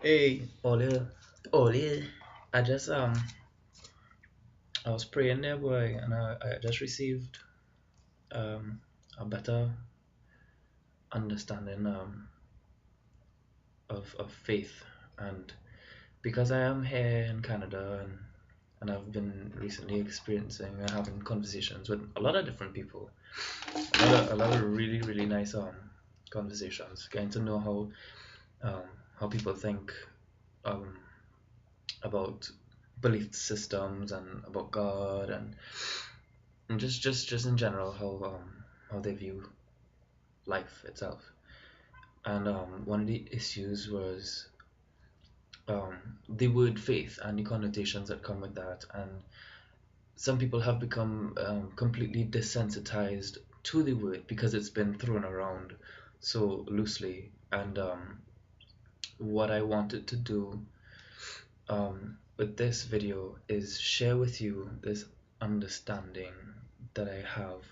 Hey, Ollie, Ollie. I just I was praying there, boy, and I just received um a better understanding of faith, and because I am here in Canada and I've been recently experiencing and having conversations with a lot of different people, a lot of really nice conversations, getting to know um how people think um about belief systems and about God and just in general how they view life itself. And one of the issues was the word faith and the connotations that come with that. And some people have become completely desensitized to the word because it's been thrown around so loosely. And what I wanted to do with this video is share with you this understanding that I have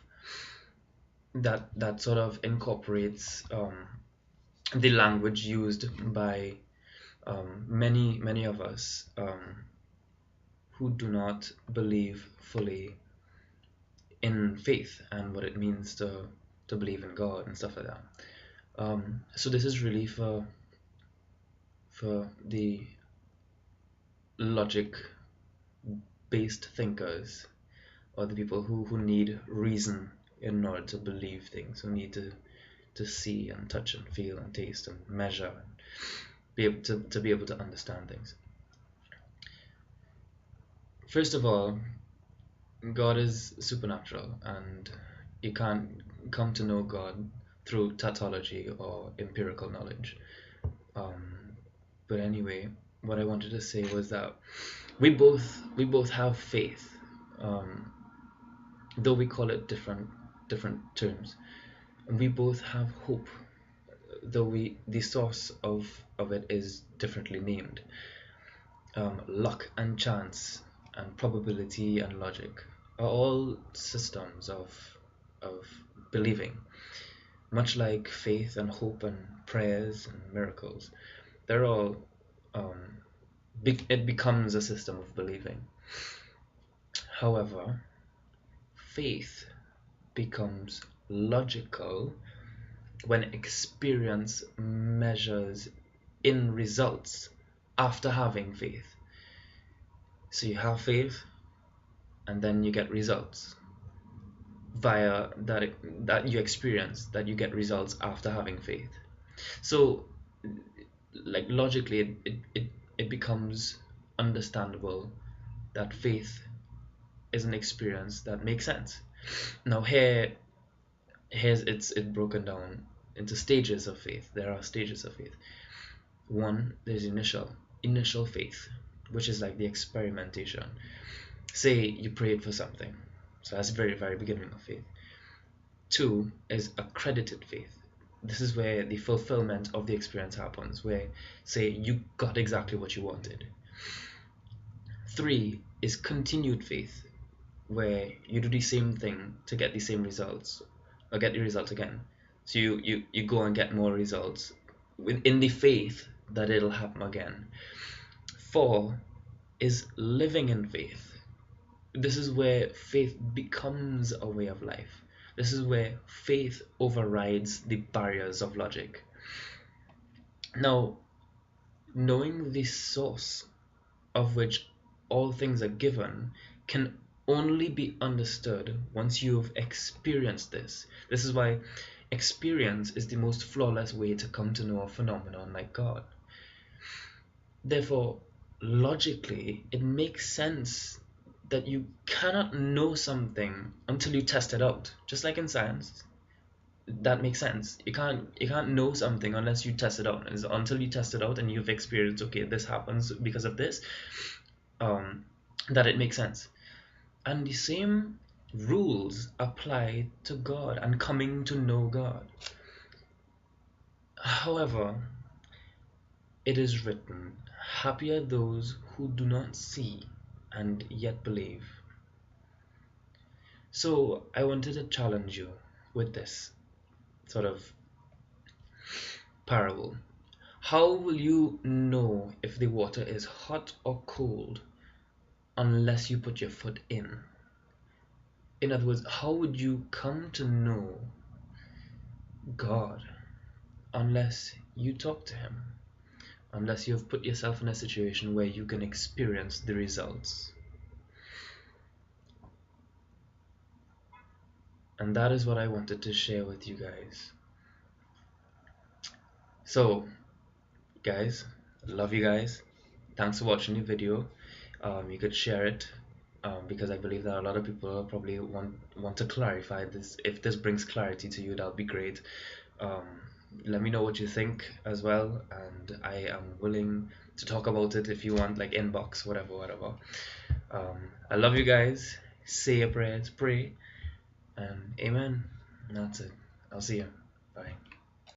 that sort of incorporates the language used by many of us who do not believe fully in faith and what it means to believe in God and stuff like that. So this is really for the logic based thinkers, or the people who need reason in order to believe things, who need to see and touch and feel and taste and measure and be able to be able to understand things. First of all, God is supernatural, and you can't come to know God through tautology or empirical knowledge. Um, but anyway, what I wanted to say was that we both have faith, um, though we call it different terms, and we both have hope, though we the source of it is differently named. Luck and chance and probability and logic are all systems of believing, much like faith and hope and prayers and miracles. They're all it becomes a system of believing. However, faith becomes logical when experience measures in results after having faith. So you have faith, and then you get results via that you experience, that you get results after having faith. So like logically it becomes understandable that faith is an experience that makes sense. Now here's it's broken down into stages of faith. There are stages of faith. One, there's initial faith, which is like the experimentation. Say you prayed for something, so that's the very beginning of faith. Two is accredited faith. This is where the fulfillment of the experience happens, where, say, you got exactly what you wanted. Three is continued faith, where you do the same thing to get the same results, or get the result again. So you go and get more results in the faith that it'll happen again. Four is living in faith. This is where faith becomes a way of life. This is where faith overrides the barriers of logic. Now, knowing the source of which all things are given can only be understood once you've experienced this. This is why experience is the most flawless way to come to know a phenomenon like God. Therefore, logically, it makes sense that you cannot know something until you test it out. Just like in science, that makes sense. You can't know something unless you test it out. It's until you test it out and you've experienced, okay, this happens because of this, um, that it makes sense. And the same rules apply to God and coming to know God. However, it is written, happy are those who do not see and yet believe. So I wanted to challenge you with this sort of parable. How will you know if the water is hot or cold unless you put your foot in? In other words, how would you come to know God unless you talk to Him? Unless you have put yourself in a situation where you can experience the results. And that is what I wanted to share with you guys. So, guys, love you guys. Thanks for watching the video. You could share it because I believe that a lot of people probably want to clarify this. If this brings clarity to you, that'll be great. Um, Let me know what you think as well, and I am willing to talk about it if you want, like inbox, whatever. I love you guys. Say your prayers, pray, and amen. And that's it. I'll see you. Bye.